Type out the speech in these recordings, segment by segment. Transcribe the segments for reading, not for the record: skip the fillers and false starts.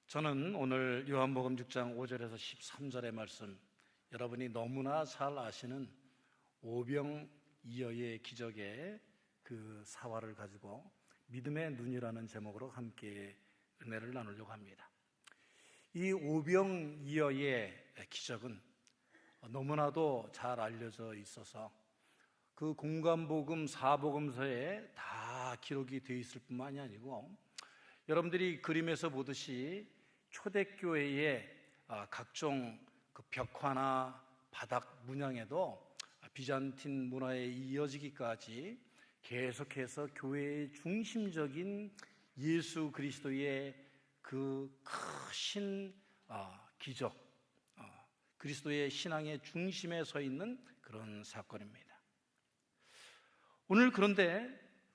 저는 오늘 요한복음 6장 5절에서 13절의 말씀, 여러분이 너무나 잘 아시는 오병이어의 기적의 그 사화를 가지고 믿음의 눈이라는 제목으로 함께 은혜를 나누려고 합니다. 이 오병이어의 기적은 너무나도 잘 알려져 있어서 그 공관복음 4복음서에 다 기록이 되어 있을 뿐만이 아니고, 여러분들이 그림에서 보듯이 초대교회의 각종 그 벽화나 바닥 문양에도 비잔틴 문화에 이어지기까지 계속해서 교회의 중심적인 예수 그리스도의 그 크신 기적, 그리스도의 신앙의 중심에 서 있는 그런 사건입니다. 오늘 그런데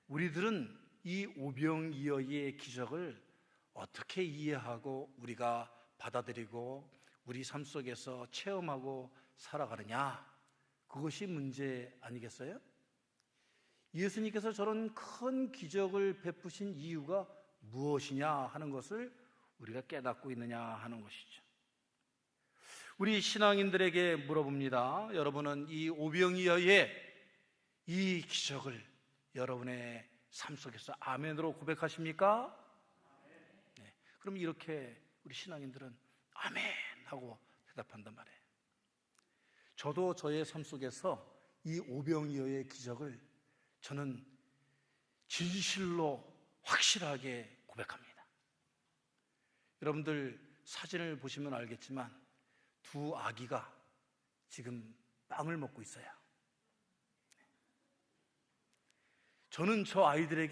우리들은 이 오병이어의 기적을 어떻게 이해하고 우리가 받아들이고 우리 삶 속에서 체험하고 살아가느냐, 그것이 문제 아니겠어요? 예수님께서 저런 큰 기적을 베푸신 이유가 무엇이냐 하는 것을 우리가 깨닫고 있느냐 하는 것이죠. 우리 신앙인들에게 물어봅니다. 여러분은 이 오병이어의 이 기적을 여러분의 삶 속에서 아멘으로 고백하십니까? 네. 그럼 이렇게 우리 신앙인들은 아멘 하고 대답한단 말이에요. 저도 저의 삶 속에서 이 오병이어의 기적을 저는 진실로 확실하게 고백합니다. 여러분들 사진을 보시면 알겠지만 두 아기가 지금 빵을 먹고 있어요. 저는 저 아이들이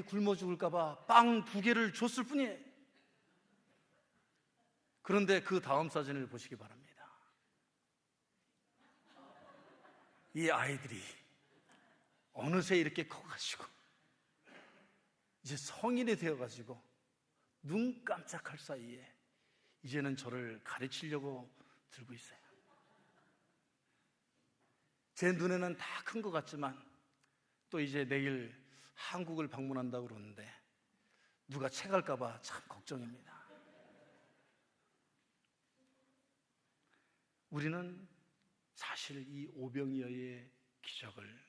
굶어 죽을까봐 빵 2개를 줬을 뿐이에요. 그런데 그 다음 사진을 보시기 바랍니다. 이 아이들이 어느새 이렇게 커가지고 이제 성인이 되어가지고 눈 깜짝할 사이에 이제는 저를 가르치려고 들고 있어요. 제 눈에는 다 큰 것 같지만 또 이제 내일 한국을 방문한다고 그러는데 누가 채갈까봐 참 걱정입니다. 우리는 사실 이 오병이어의 기적을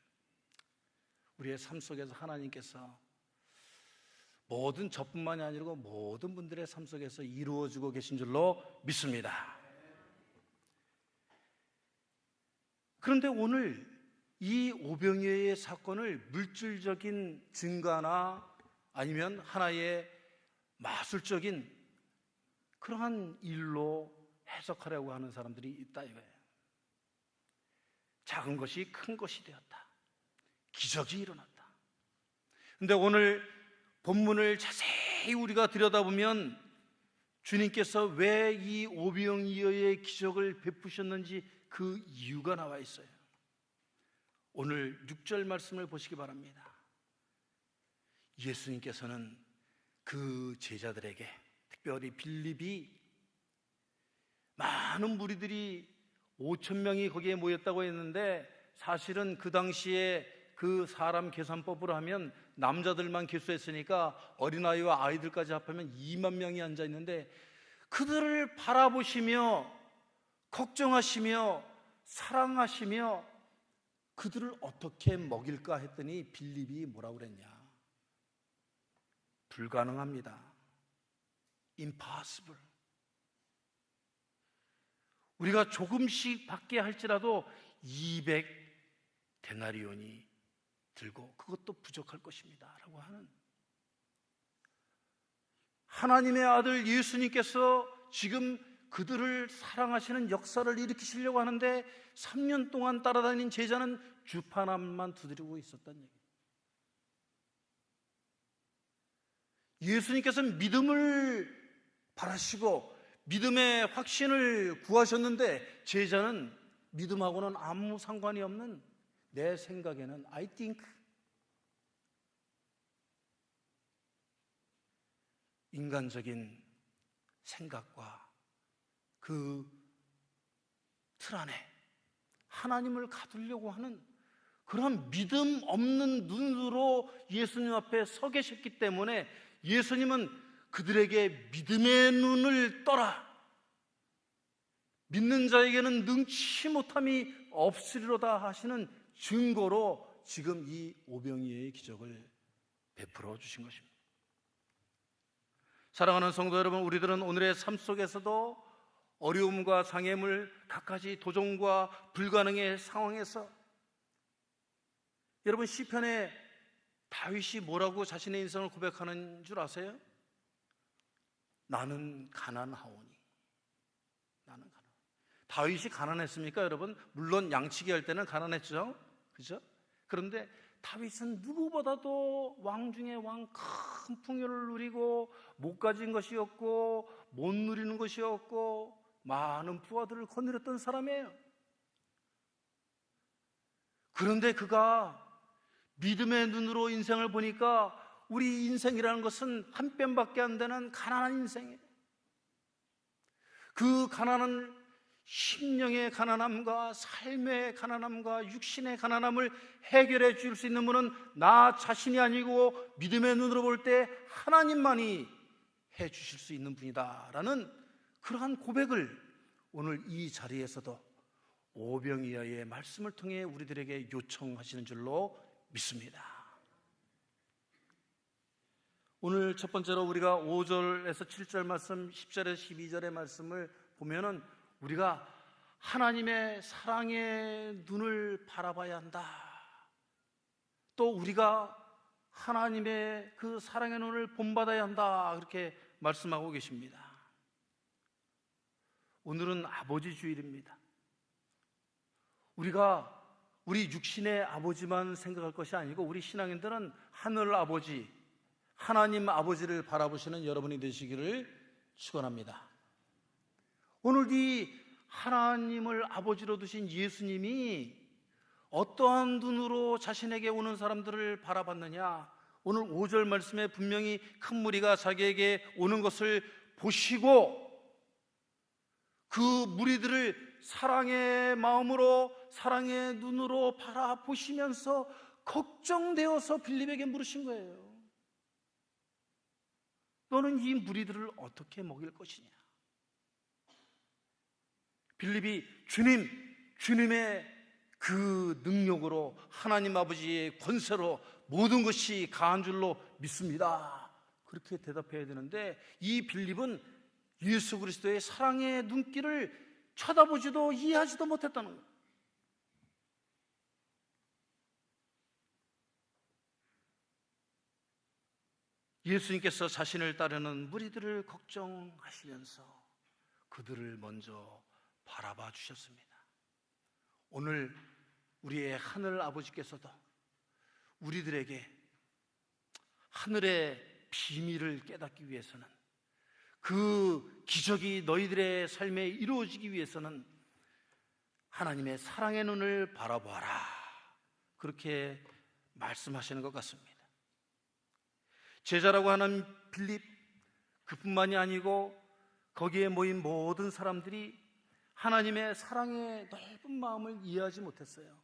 우리의 삶 속에서 하나님께서 모든 저뿐만이 아니고 모든 분들의 삶 속에서 이루어지고 계신 줄로 믿습니다. 그런데 오늘 이 오병이어의 사건을 물질적인 증가나 아니면 하나의 마술적인 그러한 일로 해석하려고 하는 사람들이 있다 이거예요. 작은 것이 큰 것이 되었다. 기적이 일어났다. 그런데 오늘 본문을 자세히 우리가 들여다보면 주님께서 왜 이 오병이어의 기적을 베푸셨는지 그 이유가 나와 있어요. 오늘 6절 말씀을 보시기 바랍니다. 예수님께서는 그 제자들에게, 특별히 빌립이 많은 무리들이 5,000명이 거기에 모였다고 했는데, 사실은 그 당시에 그 사람 계산법으로 하면 남자들만 개수했으니까 어린아이와 아이들까지 합하면 2만 명이 앉아 있는데, 그들을 바라보시며 걱정하시며 사랑하시며 그들을 어떻게 먹일까 했더니 빌립이 뭐라고 그랬냐? 불가능합니다. Impossible. 우리가 조금씩 받게 할지라도 200데나리온이 들고 그것도 부족할 것입니다 라고 하는, 하나님의 아들 예수님께서 지금 그들을 사랑하시는 역사를 일으키시려고 하는데 3년 동안 따라다닌 제자는 주판함만 두드리고 있었다는 얘기예요. 예수님께서 믿음을 바라시고 믿음의 확신을 구하셨는데 제자는 믿음하고는 아무 상관이 없는, 내 생각에는 I think, 인간적인 생각과 그 틀 안에 하나님을 가두려고 하는 그런 믿음 없는 눈으로 예수님 앞에 서 계셨기 때문에 예수님은 그들에게 믿음의 눈을 떠라. 믿는 자에게는 능치 못함이 없으리로다 하시는 증거로 지금 이 오병이어의 기적을 베풀어 주신 것입니다. 사랑하는 성도 여러분, 우리들은 오늘의 삶 속에서도 어려움과 장애물, 갖가지 도전과 불가능의 상황에서, 여러분 시편에 다윗이 뭐라고 자신의 인생을 고백하는 줄 아세요? 나는 가난하오니. 나는 가난. 다윗이 가난했습니까, 여러분? 물론 양치기 할 때는 가난했죠, 그죠? 그런데 다윗은 누구보다도 왕 중에 왕, 큰 풍요를 누리고 못 가진 것이었고 못 누리는 것이었고 많은 부하들을 거느렸던 사람이에요. 그런데 그가 믿음의 눈으로 인생을 보니까 우리 인생이라는 것은 한 뼘밖에 안 되는 가난한 인생이에요. 그 가난한 심령의 가난함과 삶의 가난함과 육신의 가난함을 해결해 줄 수 있는 분은 나 자신이 아니고 믿음의 눈으로 볼 때 하나님만이 해 주실 수 있는 분이다라는 그러한 고백을 오늘 이 자리에서도 오병이어의 말씀을 통해 우리들에게 요청하시는 줄로 믿습니다. 오늘 첫 번째로 우리가 5절에서 7절 말씀, 10절에서 12절의 말씀을 보면은 우리가 하나님의 사랑의 눈을 바라봐야 한다. 또 우리가 하나님의 그 사랑의 눈을 본받아야 한다. 그렇게 말씀하고 계십니다. 오늘은 아버지 주일입니다. 우리가 우리 육신의 아버지만 생각할 것이 아니고 우리 신앙인들은 하늘 아버지, 하나님 아버지를 바라보시는 여러분이 되시기를 축원합니다. 오늘 이 하나님을 아버지로 두신 예수님이 어떠한 눈으로 자신에게 오는 사람들을 바라봤느냐? 오늘 5절 말씀에 분명히 큰 무리가 자기에게 오는 것을 보시고 그 무리들을 사랑의 마음으로, 사랑의 눈으로 바라보시면서 걱정되어서 빌립에게 물으신 거예요. 너는 이 무리들을 어떻게 먹일 것이냐? 빌립이 주님의 그 능력으로, 하나님 아버지의 권세로 모든 것이 가한 줄로 믿습니다. 그렇게 대답해야 되는데 이 빌립은 예수 그리스도의 사랑의 눈길을 쳐다보지도 이해하지도 못했다는 거예요. 예수님께서 자신을 따르는 무리들을 걱정하시면서 그들을 먼저 바라봐 주셨습니다. 오늘 우리의 하늘 아버지께서도 우리들에게 하늘의 비밀을 깨닫기 위해서는, 그 기적이 너희들의 삶에 이루어지기 위해서는 하나님의 사랑의 눈을 바라보아라, 그렇게 말씀하시는 것 같습니다. 제자라고 하는 빌립, 그뿐만이 아니고 거기에 모인 모든 사람들이 하나님의 사랑의 넓은 마음을 이해하지 못했어요.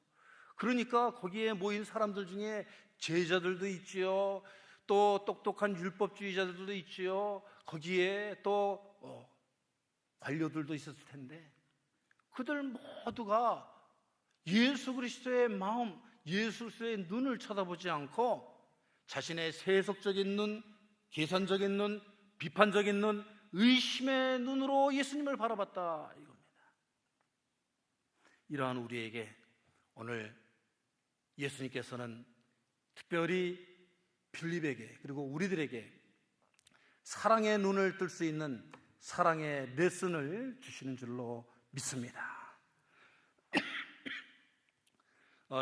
그러니까 거기에 모인 사람들 중에 제자들도 있지요, 또 똑똑한 율법주의자들도 있지요, 거기에 또 관료들도 있었을 텐데 그들 모두가 예수 그리스도의 마음, 예수 그리스도의 눈을 쳐다보지 않고 자신의 세속적인 눈, 계산적인 눈, 비판적인 눈, 의심의 눈으로 예수님을 바라봤다, 이겁니다. 이러한 우리에게 오늘 예수님께서는 특별히 빌립에게, 그리고 우리들에게 사랑의 눈을 뜰 수 있는 사랑의 레슨을 주시는 줄로 믿습니다.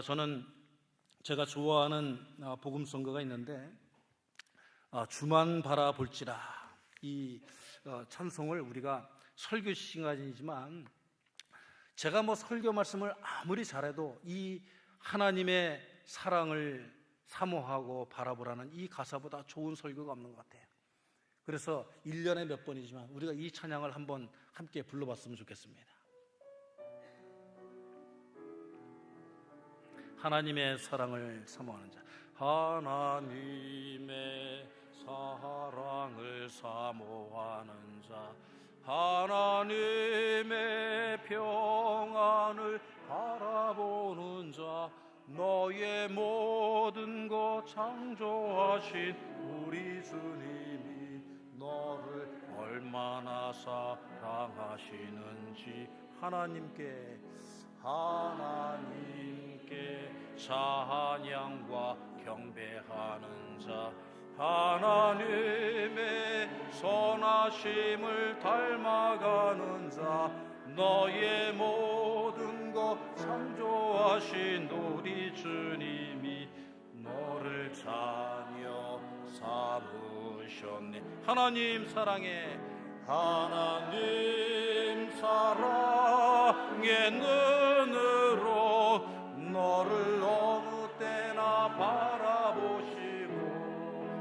저는 제가 좋아하는 복음성가가 있는데 주만 바라볼지라, 이 찬송을 우리가 설교 시간이지만 제가 설교 말씀을 아무리 잘해도 이 하나님의 사랑을 사모하고 바라보라는 이 가사보다 좋은 설교가 없는 것 같아요. 그래서 1년에 몇 번이지만 우리가 이 찬양을 한번 함께 불러봤으면 좋겠습니다. 하나님의 사랑을 사모하는 자, 하나님의 사랑을 사모하는 자, 하나님의 평안을 바라보는 자, 너의 모든 것 창조하신 우리 주님이 너를 얼마나 사랑하시는지 하나님께 찬양과 경배하는 자, 하나님의 선하심을 닮아가는 자, 너의 모든 것 창조하신 우리 주님이 너를 자녀 삼으셨네. 하나님 사랑의 눈으로 너를 어느 때나 바라보시고,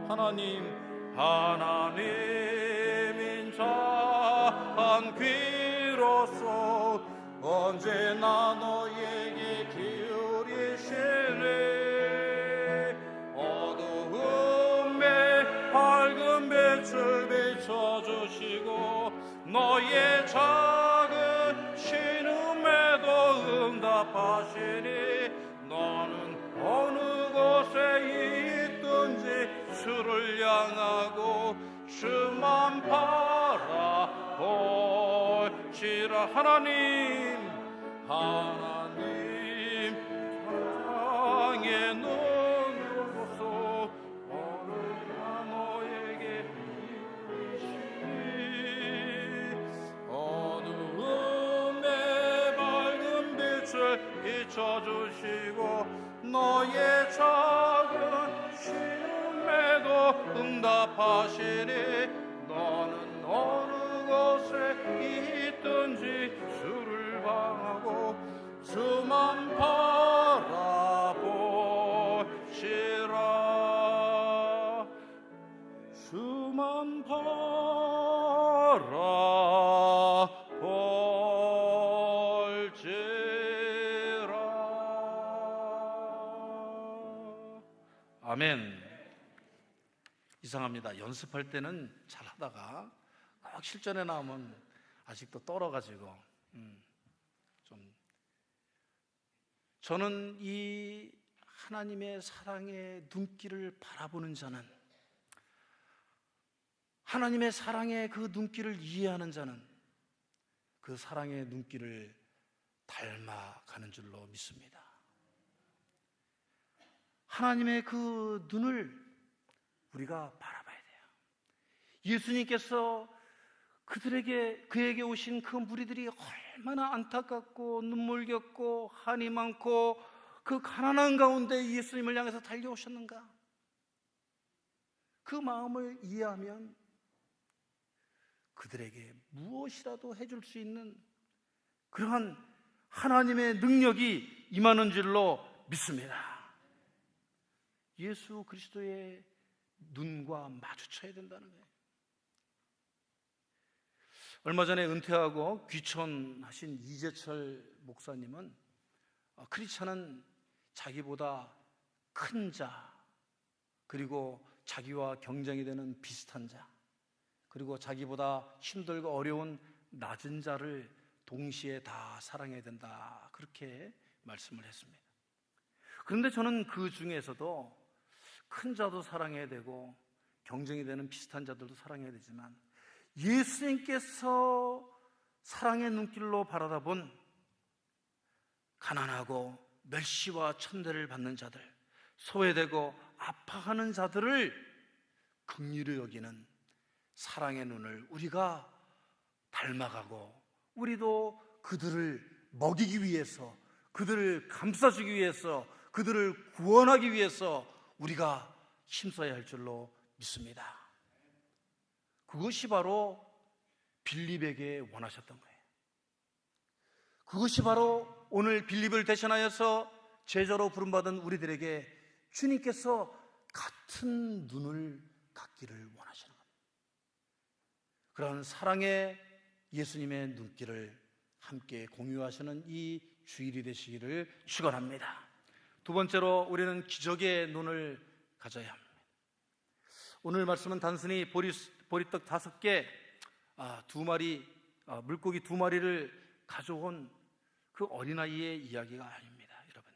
하나님인 자한 귀로서 언제나 너에게 기울이시네. 어두움에 밝은 빛을 비춰주시고 너의 작은 신음에도 응답하시니 너는 어느 곳에 있든지 주를 향하고 주만 바라볼지라. 하나님 사랑의 눈으로서 어느나 너에게 이르시니 어두움에 밝은 빛을 비춰주시고 너의 작은 신음에도 응답하시니 너는 어느 곳에 있든지 주를 향하고 주만 바라보시라. 주만 바라볼지라. 아멘. 이상합니다. 연습할 때는 잘하다가 꼭 실전에 나오면 아직도 떨어가지고 좀. 저는 이 하나님의 사랑의 눈길을 바라보는 자는, 하나님의 사랑의 그 눈길을 이해하는 자는 그 사랑의 눈길을 닮아가는 줄로 믿습니다. 하나님의 그 눈을 우리가 바라봐야 돼요. 예수님께서 그에게 오신 그 무리들이 얼마나 안타깝고 눈물겹고 한이 많고 그 가난한 가운데 예수님을 향해서 달려오셨는가. 그 마음을 이해하면 그들에게 무엇이라도 해줄 수 있는 그러한 하나님의 능력이 임하는 줄로 믿습니다. 예수 그리스도의 눈과 마주쳐야 된다는 거예요. 얼마 전에 은퇴하고 귀촌하신 이재철 목사님은 크리스찬은 자기보다 큰 자, 그리고 자기와 경쟁이 되는 비슷한 자, 그리고 자기보다 힘들고 어려운 낮은 자를 동시에 다 사랑해야 된다, 그렇게 말씀을 했습니다. 그런데 저는 그 중에서도 큰 자도 사랑해야 되고 경쟁이 되는 비슷한 자들도 사랑해야 되지만 예수님께서 사랑의 눈길로 바라다본 가난하고 멸시와 천대를 받는 자들, 소외되고 아파하는 자들을 긍휼히 여기는 사랑의 눈을 우리가 닮아가고, 우리도 그들을 먹이기 위해서, 그들을 감싸주기 위해서, 그들을 구원하기 위해서 우리가 힘써야 할 줄로 믿습니다. 그것이 바로 빌립에게 원하셨던 거예요. 그것이 바로 오늘 빌립을 대신하여서 제자로 부름받은 우리들에게 주님께서 같은 눈을 갖기를 원하시는 겁니다. 그런 사랑의 예수님의 눈길을 함께 공유하시는 이 주일이 되시기를 축원합니다. 두 번째로 우리는 기적의 눈을 가져야 합니다. 오늘 말씀은 단순히 보리떡 5개, 물고기 2마리를 가져온 그 어린아이의 이야기가 아닙니다. 여러분,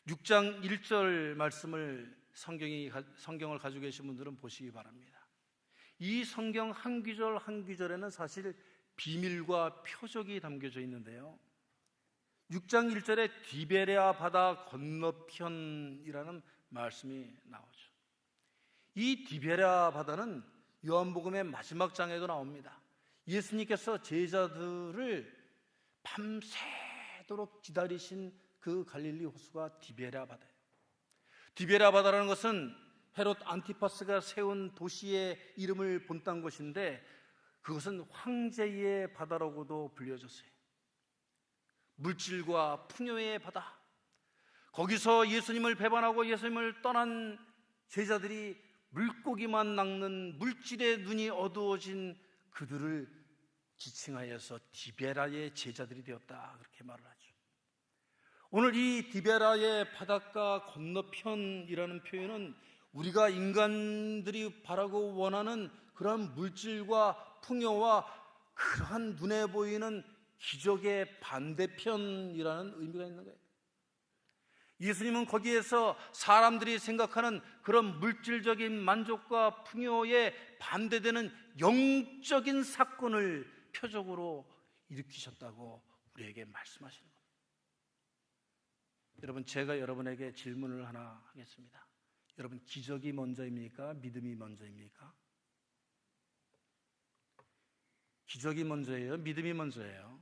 6장 1절 말씀을 성경을 가지고 계신 분들은 보시기 바랍니다. 이 성경 한 구절 한 구절에는 사실 비밀과 표적이 담겨져 있는데요, 6장 1절에 디베레아 바다 건너편이라는 말씀이 나오죠. 이 디베레아 바다는 요한복음의 마지막 장에도 나옵니다. 예수님께서 제자들을 밤새도록 기다리신 그 갈릴리 호수가 디베레아 바다예요. 디베레아 바다라는 것은 헤롯 안티파스가 세운 도시의 이름을 본딴 것인데, 그것은 황제의 바다라고도 불려졌어요. 물질과 풍요의 바다, 거기서 예수님을 배반하고 예수님을 떠난 제자들이 물고기만 낚는 물질의 눈이 어두워진 그들을 지칭하여서 디베라의 제자들이 되었다, 그렇게 말을 하죠. 오늘 이 디베라의 바닷가 건너편이라는 표현은 우리가 인간들이 바라고 원하는 그러한 물질과 풍요와 그러한 눈에 보이는 기적의 반대편이라는 의미가 있는 거예요. 예수님은 거기에서 사람들이 생각하는 그런 물질적인 만족과 풍요에 반대되는 영적인 사건을 표적으로 일으키셨다고 우리에게 말씀하시는 겁니다. 여러분, 제가 여러분에게 질문을 하나 하겠습니다. 여러분, 기적이 먼저입니까? 믿음이 먼저입니까? 기적이 먼저예요? 믿음이 먼저예요?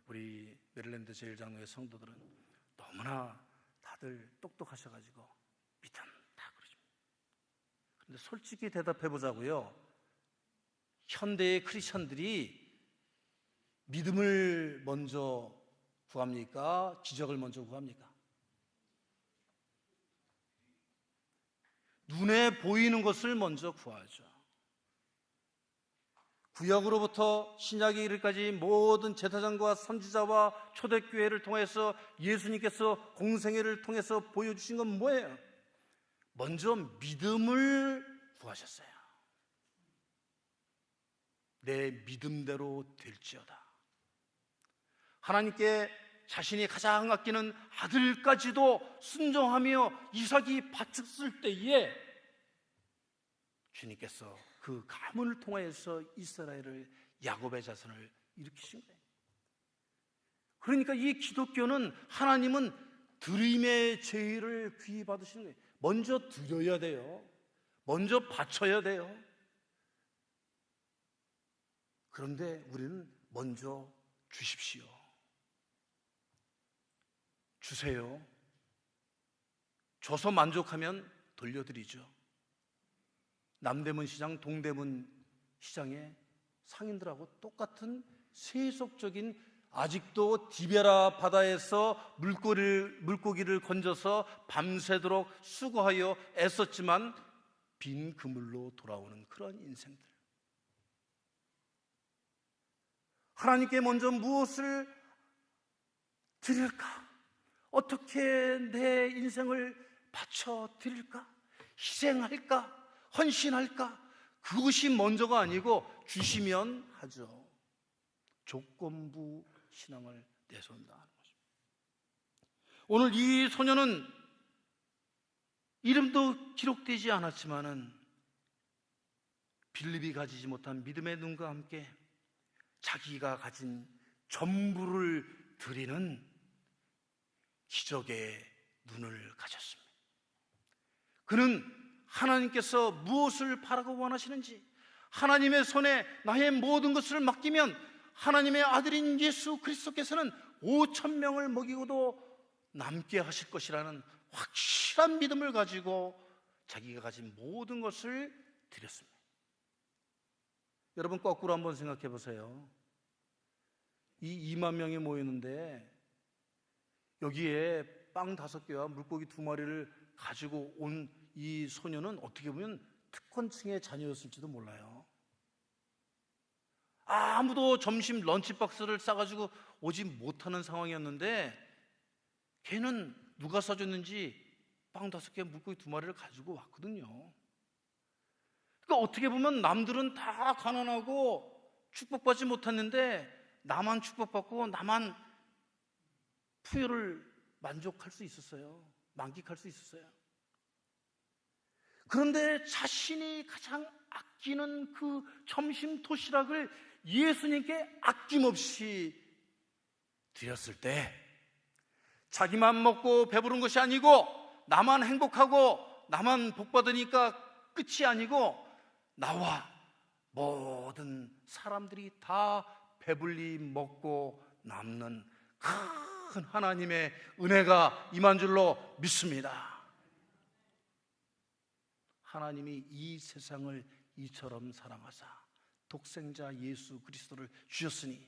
우리 메릴랜드 제일장로의 성도들은 너무나 다들 똑똑하셔가지고 믿음 다 그러죠. 그런데 솔직히 대답해 보자고요. 현대의 크리스천들이 믿음을 먼저 구합니까? 기적을 먼저 구합니까? 눈에 보이는 것을 먼저 구하죠. 구약으로부터 신약에 이르기까지 모든 제사장과 선지자와 초대교회를 통해서 예수님께서 공생애를 통해서 보여주신 건 뭐예요? 먼저 믿음을 구하셨어요. 내 믿음대로 될지어다. 하나님께 자신이 가장 아끼는 아들까지도 순종하며 이삭이 바쳤을 때에 주님께서 그 가문을 통해서 이스라엘을, 야곱의 자손을 일으키신 거예요. 그러니까 이 기독교는, 하나님은 드림의 제의를 귀히 받으시는 거예요. 먼저 드려야 돼요. 먼저 바쳐야 돼요. 그런데 우리는 먼저 주십시오. 주세요. 줘서 만족하면 돌려드리죠. 남대문 시장, 동대문 시장에 상인들하고 똑같은 세속적인, 아직도 디베라 바다에서 물고기를 건져서 밤새도록 수고하여 애썼지만 빈 그물로 돌아오는 그런 인생들. 하나님께 먼저 무엇을 드릴까? 어떻게 내 인생을 바쳐 드릴까? 희생할까? 헌신할까? 그것이 먼저가 아니고 주시면 하죠. 조건부 신앙을 내세운다 하는 것입니다. 오늘 이 소녀는 이름도 기록되지 않았지만은 빌립이 가지지 못한 믿음의 눈과 함께 자기가 가진 전부를 드리는 기적의 눈을 가졌습니다. 그는 하나님께서 무엇을 바라고 원하시는지, 하나님의 손에 나의 모든 것을 맡기면 하나님의 아들인 예수 그리스도께서는 5,000명을 먹이고도 남게 하실 것이라는 확실한 믿음을 가지고 자기가 가진 모든 것을 드렸습니다. 여러분, 거꾸로 한번 생각해 보세요. 이 2만 명이 모였는데 여기에 빵 5개와 물고기 2마리를 가지고 온 이 소녀는 어떻게 보면 특권층의 자녀였을지도 몰라요. 아무도 점심 런치박스를 싸가지고 오지 못하는 상황이었는데 걔는 누가 사줬는지 빵 5개, 물고기 2마리를 가지고 왔거든요. 그러니까 어떻게 보면 남들은 다 가난하고 축복받지 못했는데 나만 축복받고 나만 풍요를 만족할 수 있었어요. 만끽할 수 있었어요. 그런데 자신이 가장 아끼는 그 점심 도시락을 예수님께 아낌없이 드렸을 때 자기만 먹고 배부른 것이 아니고 나만 행복하고 나만 복받으니까 끝이 아니고 나와 모든 사람들이 다 배불리 먹고 남는 큰 하나님의 은혜가 임한 줄로 믿습니다. 하나님이 이 세상을 이처럼 사랑하사 독생자 예수 그리스도를 주셨으니,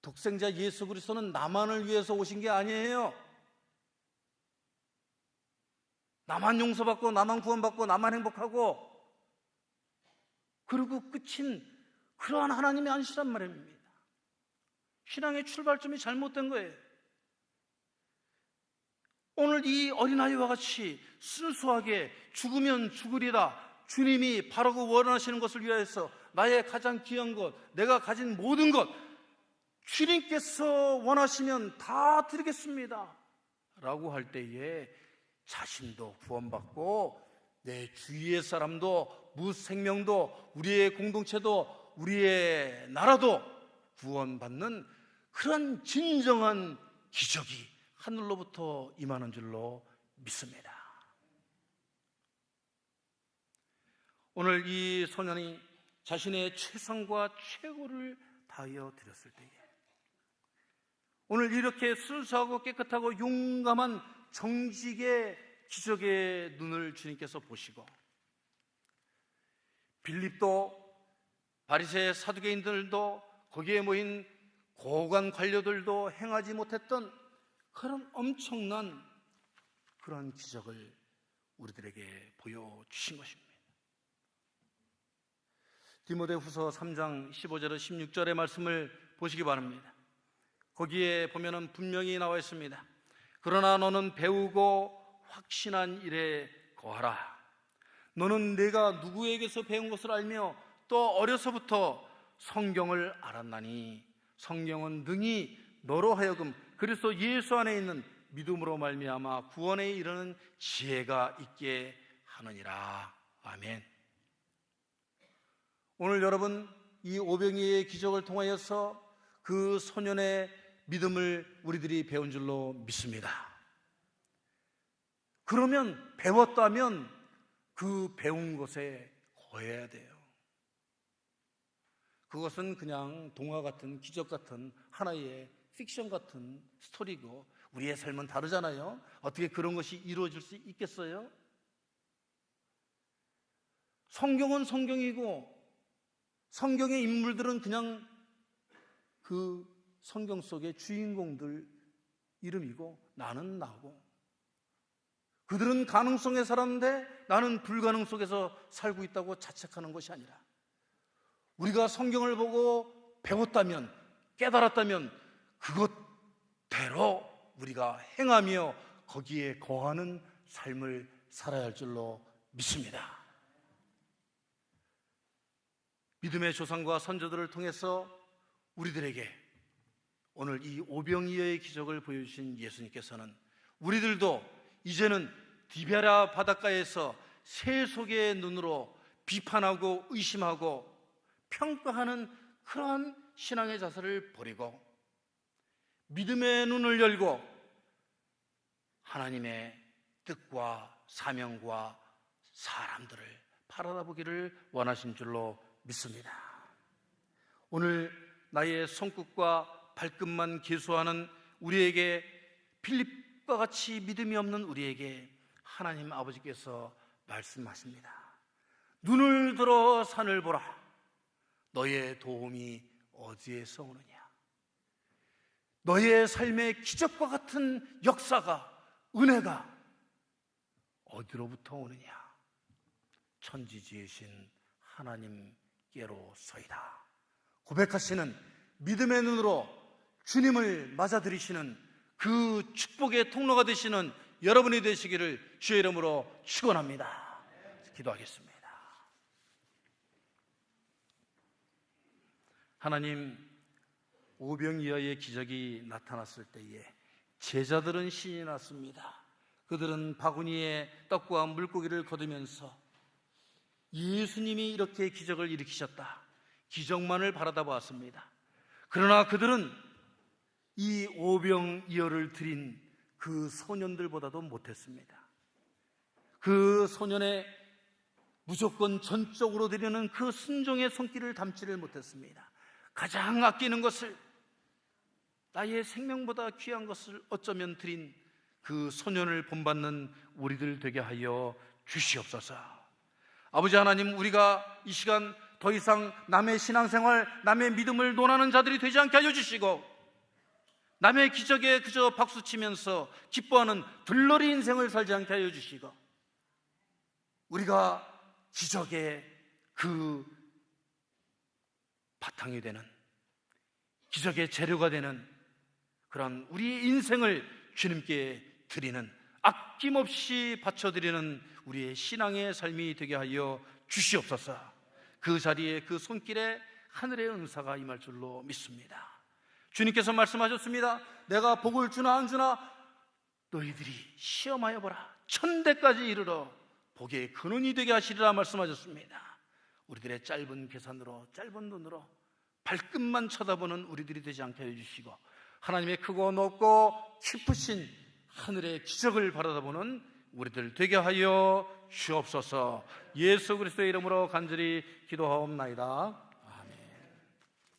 독생자 예수 그리스도는 나만을 위해서 오신 게 아니에요. 나만 용서받고 나만 구원받고 나만 행복하고 그리고 끝인 그러한 하나님이 아니시란 말입니다. 신앙의 출발점이 잘못된 거예요. 오늘 이 어린아이와 같이 순수하게 죽으면 죽으리라, 주님이 바라고 원하시는 것을 위하여서 나의 가장 귀한 것, 내가 가진 모든 것 주님께서 원하시면 다 드리겠습니다 라고 할 때에 자신도 구원받고 내 주위의 사람도, 무생명도, 우리의 공동체도, 우리의 나라도 구원받는 그런 진정한 기적이 하늘로부터 임하는 줄로 믿습니다. 오늘 이 소년이 자신의 최선과 최고를 다하여 드렸을 때에 오늘 이렇게 순수하고 깨끗하고 용감한 정직의 기적의 눈을 주님께서 보시고 빌립도, 바리새 사두개인들도, 거기에 모인 고관 관료들도 행하지 못했던 그런 엄청난 그런 기적을 우리들에게 보여주신 것입니다. 디모데후서 3장 15절에 16절의 말씀을 보시기 바랍니다. 거기에 보면은 분명히 나와 있습니다. 그러나 너는 배우고 확신한 일에 거하라. 너는 내가 누구에게서 배운 것을 알며 또 어려서부터 성경을 알았나니 성경은 능히 너로 하여금 그리스도 예수 안에 있는 믿음으로 말미암아 구원에 이르는 지혜가 있게 하느니라. 아멘. 오늘 여러분 이 오병이의 기적을 통하여서 그 소년의 믿음을 우리들이 배운 줄로 믿습니다. 그러면 배웠다면 그 배운 것에 거해야 돼요. 그것은 그냥 동화 같은, 기적 같은, 하나의 픽션 같은 스토리고 우리의 삶은 다르잖아요. 어떻게 그런 것이 이루어질 수 있겠어요? 성경은 성경이고 성경의 인물들은 그냥 그 성경 속의 주인공들 이름이고 나는 나고, 그들은 가능성에 살았는데 나는 불가능 속에서 살고 있다고 자책하는 것이 아니라 우리가 성경을 보고 배웠다면, 깨달았다면 그것대로 우리가 행하며 거기에 거하는 삶을 살아야 할 줄로 믿습니다. 믿음의 조상과 선조들을 통해서 우리들에게 오늘 이 오병이어의 기적을 보여주신 예수님께서는 우리들도 이제는 디베라 바닷가에서 세속의 눈으로 비판하고 의심하고 평가하는 그러한 신앙의 자세를 버리고 믿음의 눈을 열고 하나님의 뜻과 사명과 사람들을 바라보기를 원하신 줄로 믿습니다. 오늘 나의 손끝과 발끝만 계수하는 우리에게, 필립과 같이 믿음이 없는 우리에게 하나님 아버지께서 말씀하십니다. 눈을 들어 산을 보라. 너의 도움이 어디에서 오느냐? 너의 삶의 기적과 같은 역사가, 은혜가 어디로부터 오느냐? 천지 지으신 하나님께로서이다. 고백하시는 믿음의 눈으로 주님을 맞아들이시는 그 축복의 통로가 되시는 여러분이 되시기를 주의 이름으로 축원합니다. 기도하겠습니다. 하나님, 오병이어의 기적이 나타났을 때에 제자들은 신이 났습니다. 그들은 바구니에 떡과 물고기를 거두면서 예수님이 이렇게 기적을 일으키셨다, 기적만을 바라다 보았습니다. 그러나 그들은 이 오병이어를 드린 그 소년들보다도 못했습니다. 그 소년의 무조건 전적으로 드리는 그 순종의 손길을 담지를 못했습니다. 가장 아끼는 것을, 나의 생명보다 귀한 것을 어쩌면 드린 그 소년을 본받는 우리들 되게 하여 주시옵소서. 아버지 하나님, 우리가 이 시간 더 이상 남의 신앙생활, 남의 믿음을 논하는 자들이 되지 않게 하여 주시고, 남의 기적에 그저 박수치면서 기뻐하는 들러리 인생을 살지 않게 하여 주시고, 우리가 기적의 그 바탕이 되는, 기적의 재료가 되는 그런 우리의 인생을 주님께 드리는, 아낌없이 바쳐드리는 우리의 신앙의 삶이 되게 하여 주시옵소서. 그 자리에, 그 손길에 하늘의 은사가 임할 줄로 믿습니다. 주님께서 말씀하셨습니다. 내가 복을 주나 안 주나 너희들이 시험하여 보라. 1000대까지 이르러 복의 근원이 되게 하시리라 말씀하셨습니다. 우리들의 짧은 계산으로, 짧은 눈으로 발끝만 쳐다보는 우리들이 되지 않게 해주시고, 하나님의 크고 높고 깊으신 하늘의 기적을 바라다보는 우리들 되게 하여 주옵소서. 예수 그리스도의 이름으로 간절히 기도하옵나이다.